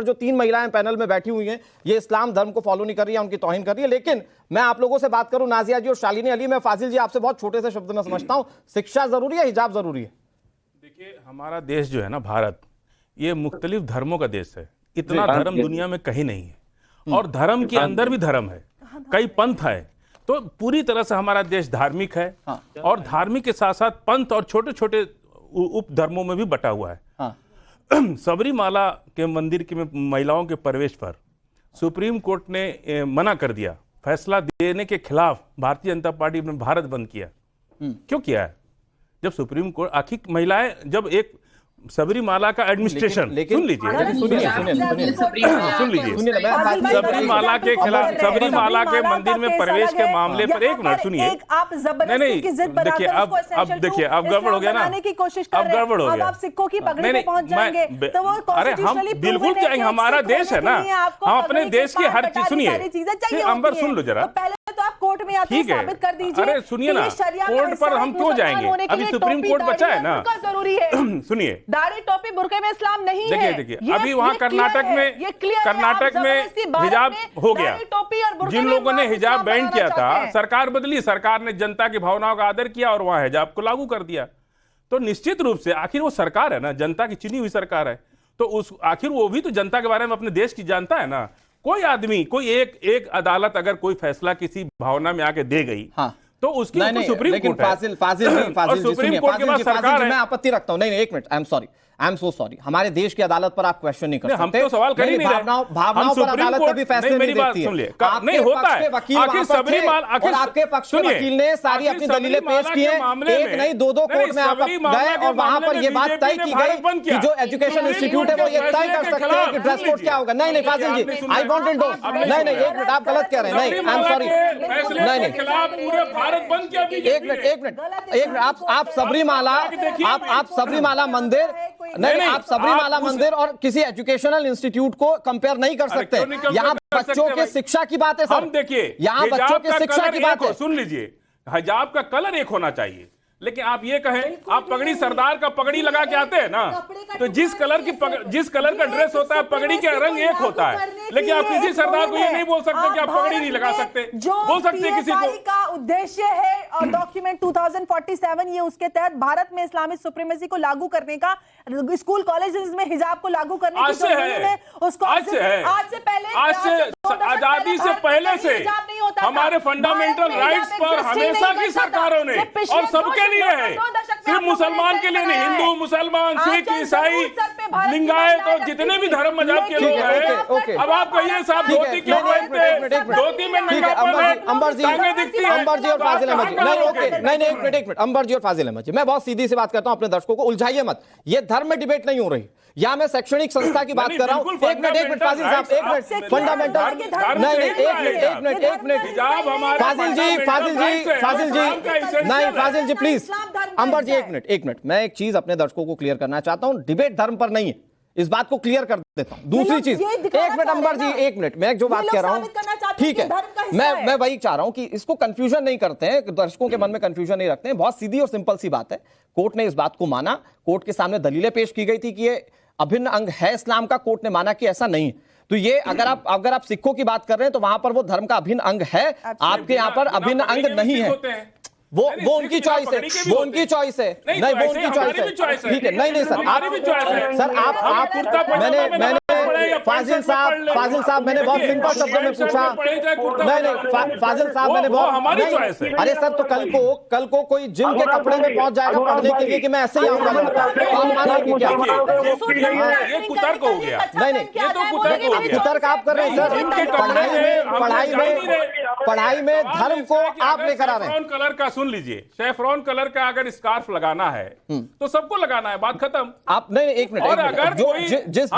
जो 3 महिलाएं पैनल में बैठी हुई हैं, ये इस्लाम धर्म को फॉलो नहीं कर रही है, उनकी तौहीन कर रही है। लेकिन मैं आप लोगों से बात करूं, नाजिया जी और शालिनी अली, मैं फाजिल जी आपसे बहुत छोटे से शब्द में समझता हूं, शिक्षा जरूरी है, हिजाब जरूरी है? देखिए, हमारा देश जो है ना भारत, ये मुख्तलिफ धर्मों का देश है। इतना धर्म दुनिया में कहीं नहीं है, और धर्म के अंदर भी धर्म है, कई पंथ है। तो पूरी तरह से हमारा देश धार्मिक है, और धार्मिक के साथ साथ पंथ और छोटे छोटे उप धर्मों में भी बटा हुआ है। सबरीमाला के मंदिर की महिलाओं के प्रवेश पर सुप्रीम कोर्ट ने मना कर दिया, फैसला देने के खिलाफ भारतीय जनता पार्टी ने भारत बंद किया। क्यों किया है? जब सुप्रीम कोर्ट, आखिर महिलाएं, जब एक सबरीमाला का एडमिनिस्ट्रेशन, सुन लीजिए, सबरीमाला के खिलाफ, सबरीमाला के मंदिर में प्रवेश के मामले पर, एक मिनट सुनिए, नहीं देखिए, अब देखिए, अब गड़बड़ हो गया ना, अब गड़बड़ हो गया। अरे हम बिल्कुल जाएंगे, हमारा देश है ना, हम अपने देश की हर चीज, सुनिए अंबर, सुन लो जरा, तो आप कोर्ट में आके साबित कर दीजिए। अरे सुनिए ना, कोर्ट पर हम क्यों जाएंगे? अभी सुप्रीम कोर्ट बचा है ना, जरूरी है। सुनिए, दाढ़ी टोपी बुर्के में इस्लाम नहीं है। देखिए अभी वहां कर्नाटक में हिजाब हो गया, जिन लोगों ने हिजाब बैन किया था, सरकार बदली, सरकार ने जनता की भावनाओं का आदर किया और वहां हिजाब को लागू कर दिया। तो निश्चित रूप से आखिर वो सरकार है ना, जनता की चुनी हुई सरकार है, तो उस आखिर वो भी तो जनता के बारे में, अपने देश की जानता है ना। कोई आदमी, कोई एक अदालत अगर कोई फैसला किसी भावना में आके दे गई, हाँ, तो उसकी सुप्रीम कोर्ट है। फाजिल सुप्रीम कोर्ट के बाद सरकार है। मैं आपत्ति रखता हूं। नहीं, एक minute, I am so sorry, हमारे देश की अदालत पर आप क्वेश्चन नहीं कर सकते। हम तो सवाल कर ही नहीं रहे। भावनाओं पर अदालत कभी फैसले नहीं देती है। नहीं होता है। आखिर सबरीमाला, और आपके पक्ष के वकील ने सारी अपनी दलीलें पेश की हैं, एक नहीं 2 कोर्ट में आप गए और वहां पर ये बात तय की गई कि जो एजुकेशन इंस्टीट्यूट है वो ये तय कर सकते हैं कि ड्रेस कोड क्या होगा। नहीं फाजिल जी, आई वांटेड टू, नहीं एक मिनट, आप गलत कह रहे हैं। नहीं, आई एम सॉरी, नहीं एक मिनट, आप सबरीमाला मंदिर, नहीं आप सबरीमाला मंदिर और किसी एजुकेशनल इंस्टीट्यूट को कंपेयर नहीं कर सकते। यहाँ बच्चों के शिक्षा की बात है सर। हम देखिए, यहाँ बच्चों के शिक्षा की बात है। सुन लीजिए, हिजाब का कलर एक होना चाहिए, लेकिन आप ये कहें, आप पगड़ी, सरदार का पगड़ी लगा के आते हैं ना, तो जिस कलर का ड्रेस होता है, पगड़ी का रंग एक होता है, लेकिन आप किसी सरदार को ये नहीं बोल सकते कि आप पगड़ी नहीं लगा सकते। बोल सकते किसी को। का उद्देश्य है और डॉक्यूमेंट 2047, ये उसके तहत भारत में इस्लामिक सुप्रीमेसी को लागू करने का, स्कूल कॉलेजेस में हिजाब को लागू करने की उसको आज से पहले, आजादी से पहले से हमारे फंडामेंटल राइट्स पर हमेशा की सरकारों ने, और सबके लिए है, सिर्फ मुसलमान के लिए नहीं, हिंदू, मुसलमान, सिख, ईसाई, लिंगायत और जितने भी धर्म मजहब के लोग हैं। अब आप कहिए साहब, धोती क्यों पहनते? धोती में नंगापन है, टांगें दिखती हैं। अंबर जी और फाजिल अहमद जी, नहीं एक मिनट, अंबर जी और फाजिल अहमद जी, मैं बहुत सीधी सी बात करता हूं, अपने दर्शकों को उलझाइए मत। ये धर्म में डिबेट नहीं हो रही, या मैं शैक्षणिक संस्था की बात कर रहा हूं। एक मिनट फाजिल साहब, एक मिनट, फंडामेंटल, नहीं एक मिनट, फाजिल जी प्लीज, अंबर जी एक मिनट, मैं एक चीज अपने दर्शकों को क्लियर करना चाहता हूं, डिबेट धर्म पर नहीं है, इस बात को क्लियर कर देता हूं। दूसरी चीज, एक मिनट अंबर जी, एक मिनट, मैं जो बात कह रहा हूं, ठीक है, मैं वही चाह रहा हूं कि इसको कंफ्यूजन नहीं करते हैं, दर्शकों के मन में कंफ्यूजन नहीं रखते हैं। बहुत सीधी और सिंपल सी बात है, कोर्ट ने इस बात को माना, कोर्ट के सामने दलीलें पेश की गई थी कि ये अभिन्न अंग है इस्लाम का, कोर्ट ने माना कि ऐसा नहीं है। तो ये अगर आप सिखों की बात कर रहे हैं तो वहां पर वो धर्म का अभिन्न अंग है, आपके यहाँ पर अभिन्न अंग नहीं है। वो उनकी चॉइस है, वो उनकी चॉइस है, नहीं वो उनकी चॉइस है, ठीक है। नहीं सर, आप मैंने फाजिल साहब मैंने बहुत सिंपल शब्दों में पूछा। नहीं फाजिल साहब, मैंने बहुत, अरे सर, तो कल को कोई जिम के कपड़े में पहुंच जाएगा पढ़ने के लिए कि मैं ऐसे ही आऊंगा, कुतर्क हो गया। नहीं कुतर्क आप कर रहे हैं सर। पढ़ाई में धर्म को आप लेकर आ रहे हैं। कलर का सुन लीजिए, सैफरॉन कलर का अगर स्कार्फ लगाना है तो सबको लगाना है, बात खत्म। आप नहीं, एक मिनट, और अगर जिस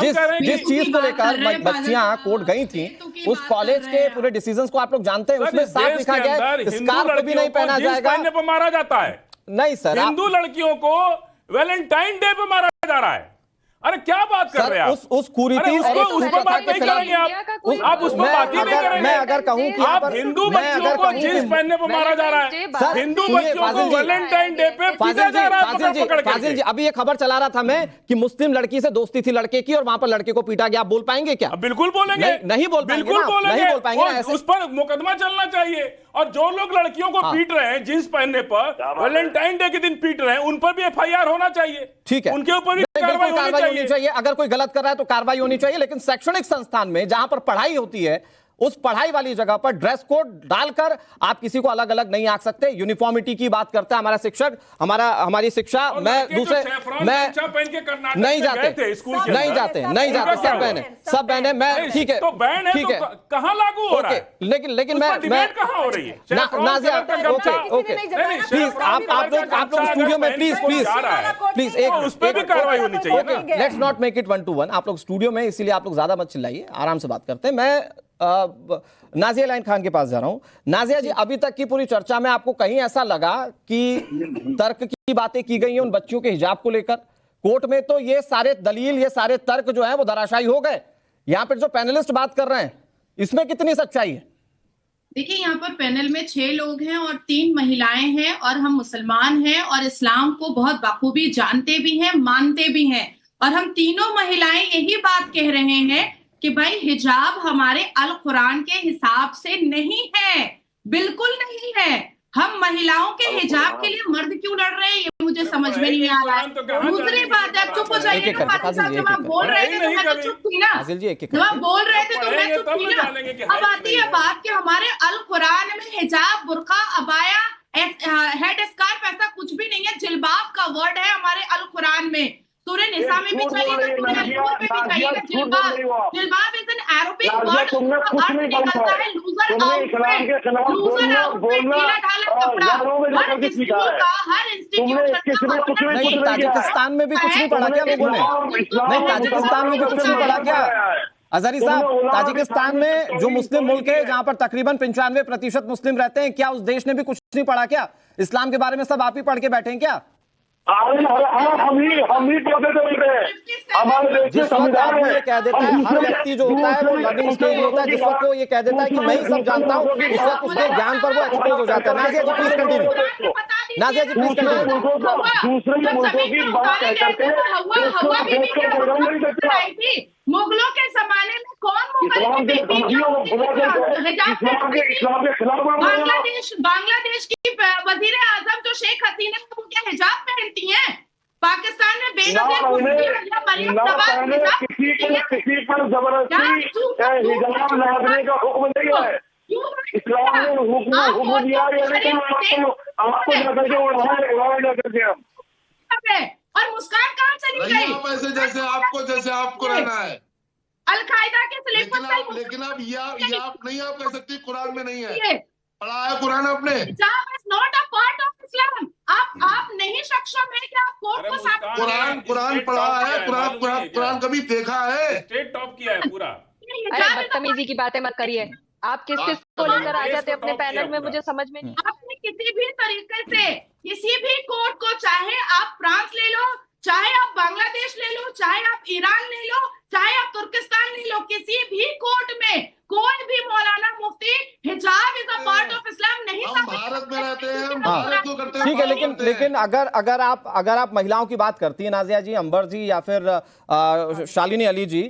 चीज को लेकर बच्चियां कोर्ट गई थी, उस कॉलेज के पूरे डिसीजंस को आप लोग जानते हैं, उसमें साफ लिखा गया है स्कार्फ भी नहीं पहना जाएगा, पे मारा जाता है। नहीं सर, हिंदू लड़कियों को वैलेंटाइन डे पे मारा जा रहा है। अरे क्या बात कर रहे हैं आप? उस कुरीति उस पर बात नहीं करेंगे आप उस पर बात ही नहीं करेंगे। मैं अगर कहूं कि आप हिंदू बच्चों को जींस पहनने पर मारा जा रहा है, हिंदू बच्चों को वैलेंटाइन डे पे पीटा जा रहा है फाजिल जी, अभी ये खबर चला रहा था मैं कि मुस्लिम लड़की से दोस्ती थी लड़के की और वहां पर लड़के को पीटा गया। आप बोल पाएंगे क्या? बिल्कुल बोलेंगे, नहीं बोल पाएंगे, बिल्कुल बोलेंगे, नहीं बोल पाएंगे। उस पर मुकदमा चलना चाहिए। और जो लोग लड़कियों को पीट रहे हैं जींस पहनने पर, वैलेंटाइन डे के दिन पीट रहे हैं, उन पर भी FIR होना चाहिए। ठीक है, उनके ऊपर भी कार्रवाई होनी चाहिए। अगर कोई गलत कर रहा है तो कार्रवाई होनी चाहिए, लेकिन शैक्षणिक संस्थान में जहां पर पढ़ाई होती है उस पढ़ाई वाली जगह पर ड्रेस कोड डालकर आप किसी को अलग अलग नहीं आंक सकते। यूनिफॉर्मिटी की बात करता है हमारा शिक्षक, हमारी शिक्षा। मैं दूसरे मैं नहीं जाते सब बहने मैं ठीक है, तो बैन है, तो कहां लागू हो रहा है? लेकिन मैं कहां हो रही है? नाजिया, ओके प्लीज आप लोग स्टूडियो में प्लीज एक उस पर भी कार्रवाई होनी चाहिए। Let's not make it 1-to-1। आप लोग स्टूडियो में, इसीलिए आप लोग ज्यादा मत चिल्लाइए, आराम से बात करते हैं। मैं नाजिया लाइन खान के पास जा रहा हूं। नाजिया जी, अभी तक की पूरी चर्चा में आपको कहीं ऐसा लगा कि तर्क की बातें की गई हैं उन बच्चियों के हिजाब को लेकर? कोर्ट में तो ये सारे दलील, ये सारे तर्क जो है वो धराशायी हो गए। यहां पर जो पैनलिस्ट बात कर रहे हैं इसमें कितनी सच्चाई है? देखिए, यहाँ पर पैनल में 6 लोग हैं और 3 महिलाएं हैं और हम मुसलमान हैं और इस्लाम को बहुत बखूबी जानते भी हैं, मानते भी हैं। और हम तीनों महिलाएं यही बात कह रहे हैं कि भाई हिजाब हमारे अल कुरान के हिसाब से नहीं है, बिल्कुल नहीं है। हम महिलाओं के हिजाब के लिए मर्द क्यों लड़ रहे हैं ये मुझे समझ में नहीं आ रहा है। दूसरी बात है, चुप हो जाइए ना फाजिल साहब, जब आप बोल रहे थे तो मैं तो चुप थी ना, जब आप बोल रहे थे तो मैं चुप थी ना। अब आती है बात कि हमारे अल कुरान में हिजाब, बुर्का, अबाया, हेड स्कार्फ ऐसा कुछ भी नहीं है। जिल्बाब का वर्ड है हमारे अल कुरान में। सूरह निसा में भी चाहिए, सूरह नूर में भी चाहिए जिल्बाब। जिल्बाब इज एन अरबिक वर्ड, उसका अर्थ निकलता है लूजर आउटफिट। लूजर आउटफिट, ढीला ढाला कपड़ा। हर स्कूल का, हर इंस्टीट्यूट का नहीं, ताजिकिस्तान में भी कुछ नहीं पढ़ा क्या लोगों ने? नहीं, ताजिकिस्तान में भी कुछ नहीं पढ़ा क्या? अजहरी साहब, ताजिकिस्तान में जो मुस्लिम मुल्क है जहां पर तकरीबन 95% मुस्लिम रहते हैं, क्या उस देश ने भी कुछ नहीं पढ़ा क्या? इस्लाम के बारे में सब आप ही पढ़ के बैठे हैं क्या? हम ही जिस वक्त आदमी ये कह देता है, हर व्यक्ति जो होता है वो लर्निंग स्टेज होता है, जिस वक्त वो ये कह देता है कि मैं ही सब जानता हूँ, उस वक्त उसके ज्ञान पर वो एक्सपोज हो जाता है। Nazia ji please continue. Nazia ji please continue. दूसरे मुल्कों की बात करते हैं। मुगलों के जमाने में कौन बांग्लादेश की वजीर आजम जो शेख हसीना वो क्या हिजाब पहनती हैं? पाकिस्तान में किसी पर जबरदस्ती हिजाब लगाने का हुक्म नहीं है। इस्लाम ने हुक्म दिया आपको जाकर के उड़ाया जाकर के हम। और मुस्कान कहाँ चली गई? जैसे आपको रहना है अल-कायदा के सिलेबस, लेकिन आप ये आप नहीं आप कह सकती कुरान में नहीं है। पढ़ा है कुरान आपने? हिजाब is not a part of Islam. आप नहीं सक्षम है कि आप कोर्ट को साबित कुरान पढ़ा है? कुरान कभी देखा है? स्टेट टॉप किया है पूरा। अरे बदतमीजी की बातें मत करिए। आप किस को लेकर आ जाते अपने पैनल में, मुझे समझ में नहीं। आपने किसी भी तरीके से किसी भी कोर्ट को, चाहे आप फ्रांस ले लो, चाहे आप बांग्लादेश ले लो, चाहे आप ईरान ले लो, चाहे आप तुर्किस्तान ले लो, किसी भी कोर्ट में कोई भी मौलाना मुफ्ती हिजाब is a part of Islam नहीं हम भारत में रहते हैं, हम भारत को करते हैं। ठीक है, लेकिन अगर आप महिलाओं की बात करती है नाजिया जी, अंबर जी या फिर शालिनी अली जी,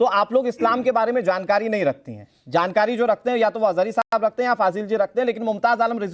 तो आप लोग इस्लाम के बारे में जानकारी नहीं रखती हैं। जानकारी जो रखते हैं या तो वो अजहरी साहब रखते हैं या फाजिल जी रखते हैं, लेकिन मुमताज आलम रिजवी